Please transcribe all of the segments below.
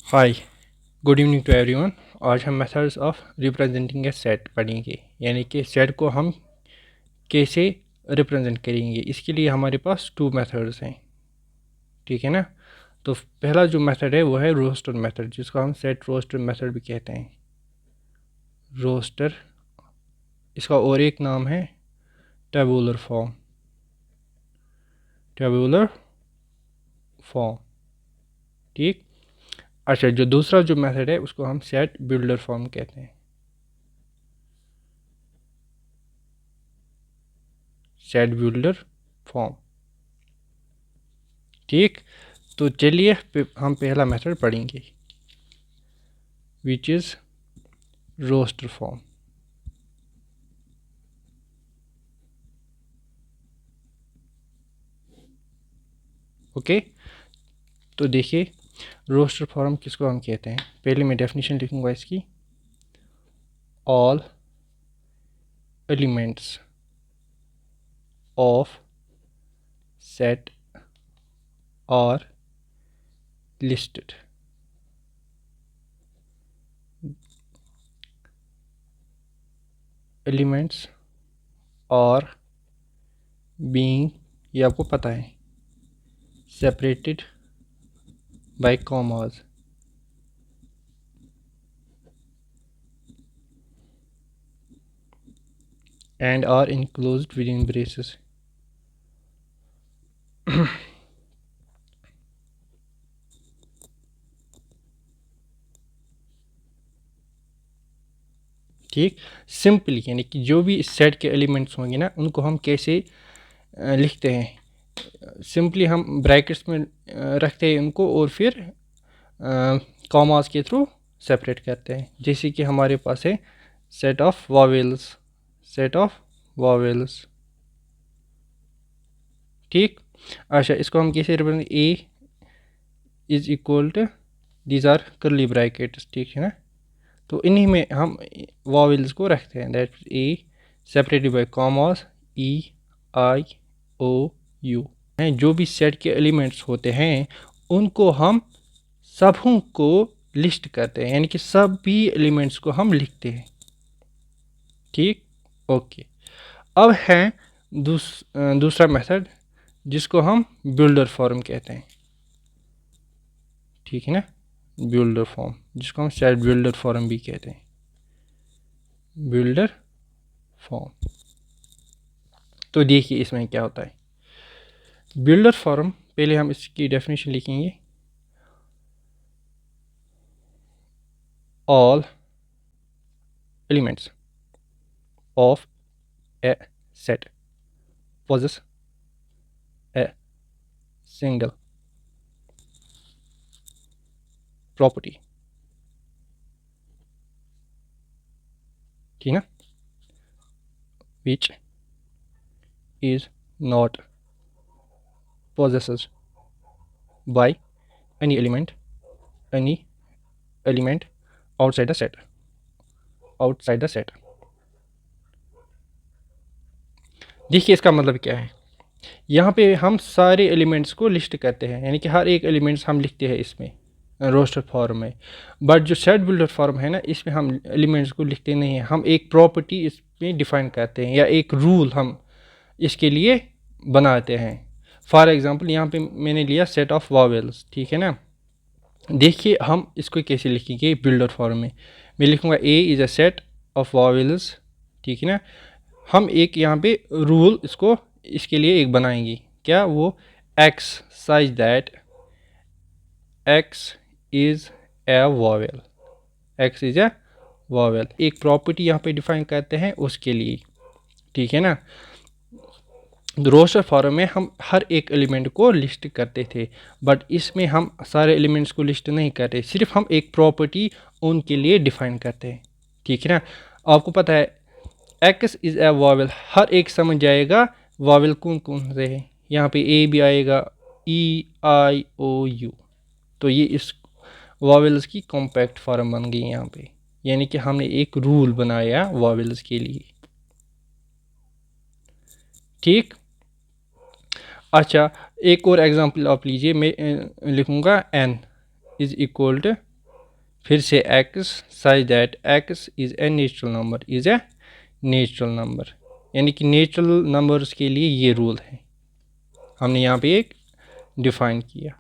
Hi, good evening to everyone. आज हम methods of representing a set पढ़ेंगे, यानी कि सेट को हम कैसे रिप्रेजेंट करेंगे। इसके लिए हमारे पास टू मेथड्स हैं, ठीक है ना। तो पहला जो मेथड है वो है रोस्टर मेथड, जिसको हम सेट रोस्टर मेथड भी कहते हैं। रोस्टर, इसका और एक नाम है टेबुलर फॉर्म। टेबुलर फॉर्म, ठीक। अच्छा, जो दूसरा जो मेथड है उसको हम सेट बिल्डर फॉर्म कहते हैं। सेट बिल्डर फॉर्म, ठीक। तो चलिए हम पहला मेथड पढ़ेंगे, which is roster form. Okay, तो देखिए रोस्टर फॉर्म किसको हम कहते हैं। पहले मैं डेफिनेशन लिखूंगा इसकी। All elements of set are listed. Elements are being, ये आपको पता है, separated by commas and are enclosed within braces। ठीक, सिंपली यानी कि जो भी इस सेट के एलिमेंट्स होंगे ना, उनको हम कैसे लिखते हैं। सिंपली हम ब्रैकेट्स में रखते हैं उनको और फिर कॉमास के थ्रू सेपरेट करते हैं। जैसे कि हमारे पास है set of vowels, set of vowels, ठीक। अच्छा, इसको हम कैसे represent, A is equal to, these are curly brackets, ठीक है ना। तो इन्हीं में हम वॉवेल्स को रखते हैं। That A separated by commas, E I O U हैं। जो भी सेट के एलिमेंट्स होते हैं उनको हम सबों को लिस्ट करते हैं, यानी कि सभी एलिमेंट्स को हम लिखते हैं, ठीक। ओके, अब है दूसरा मेथड जिसको हम बिल्डर फॉर्म कहते हैं, ठीक है ना। बिल्डर फॉर्म, जिसको हम सेट बिल्डर फॉर्म भी कहते हैं, बिल्डर फॉर्म। तो देखिए इसमें क्या होता है। बिल्डर फॉर्म, पहले हम इसकी डेफिनेशन लिखेंगे। All elements of A set possess a single property, ठीक है, which is not possessed by any element outside the set। देखिए इसका मतलब क्या है। यहाँ पे हम सारे एलिमेंट्स को लिस्ट करते हैं, यानी कि हर एक एलिमेंट्स हम लिखते हैं इसमें रोस्टर फॉर्म में। बट जो सेट बिल्डर फॉर्म है ना, इसमें हम एलिमेंट्स को लिखते नहीं हैं, हम एक प्रॉपर्टी इसमें डिफाइन करते हैं या एक रूल हम इसके लिए बनाते हैं। फॉर एग्जांपल यहाँ पे मैंने लिया सेट ऑफ वॉवेल्स, ठीक है ना। देखिए हम इसको कैसे लिखेंगे बिल्डर फॉर्म में। मैं लिखूँगा A is a set of vowels, ठीक है ना। हम एक यहाँ पे रूल इसको इसके लिए एक बनाएंगे, क्या वो, x such that x is a vowel, x is a vowel. एक प्रॉपर्टी यहाँ पे डिफाइन करते हैं उसके लिए, ठीक है ना। रोस्टर फॉर्म में हम हर एक एलिमेंट को लिस्ट करते थे, बट इसमें हम सारे एलिमेंट्स को लिस्ट नहीं करते, सिर्फ हम एक प्रॉपर्टी उनके लिए डिफाइन करते हैं, ठीक है ना। आपको पता है एक्स इज़ ए वॉवेल, हर एक समझ जाएगा वॉवेल कौन कौन से है। यहाँ पे ए भी आएगा, ई आई ओ यू। तो ये इस वॉवेल्स की कॉम्पैक्ट फॉर्म बन गई यहाँ पे, यानी कि हमने एक रूल बनाया वॉवेल्स के लिए, ठीक। अच्छा, एक और एग्जांपल आप लीजिए। मैं लिखूँगा एन इज़ इक्वल टू फिर से x such that x is a natural number, is a natural number, यानी कि नेचुरल नंबर्स के लिए ये रूल है, हमने यहाँ पे एक डिफाइन किया,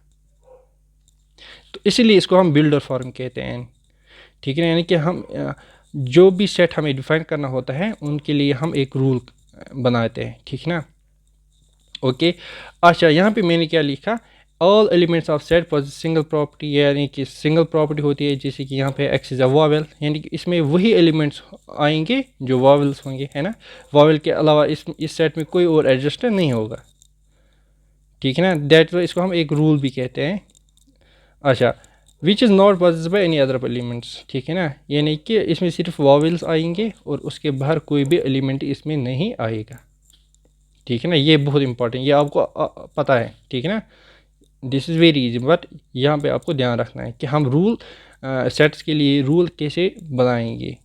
तो इसीलिए इसको हम बिल्डर फॉर्म कहते हैं, ठीक है। यानी कि हम जो भी सेट हमें डिफाइन करना होता है उनके लिए हम एक रूल बनाते हैं, ठीक ना। ओके, अच्छा यहाँ पे मैंने क्या लिखा, all elements of set positive single property, यानी कि सिंगल प्रॉपर्टी होती है, जैसे कि यहाँ पे एक्स इज अ वॉवेल, यानी कि इसमें वही एलिमेंट्स आएंगे जो वॉवेल्स होंगे, है ना। वॉवेल के अलावा इस सेट में कोई और एडजस्टर नहीं होगा, ठीक है ना। दैट इसको हम एक रूल भी कहते हैं। अच्छा, which is not positive by any other elements, ठीक है ना, यानी कि इसमें सिर्फ वॉवेल्स आएंगे और उसके बाहर कोई भी एलिमेंट इसमें नहीं आएगा, ठीक है ना। ये बहुत इंपॉर्टेंट, ये आपको पता है, ठीक है ना। This is very easy, but यहाँ पे आपको ध्यान रखना है कि हम रूल सेट्स के लिए रूल कैसे बनाएंगे,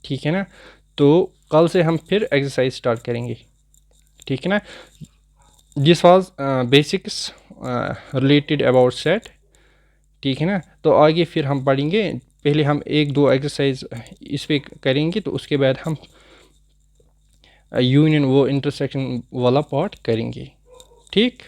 ठीक है ना। तो कल से हम फिर एक्सरसाइज स्टार्ट करेंगे, ठीक है ना। This was basics related about set, ठीक है ना। तो आगे फिर हम पढ़ेंगे, पहले हम एक दो एक्सरसाइज इस पे करेंगे, तो उसके बाद हम यूनियन वो इंटरसेक्शन वाला पार्ट करेंगे, ठीक।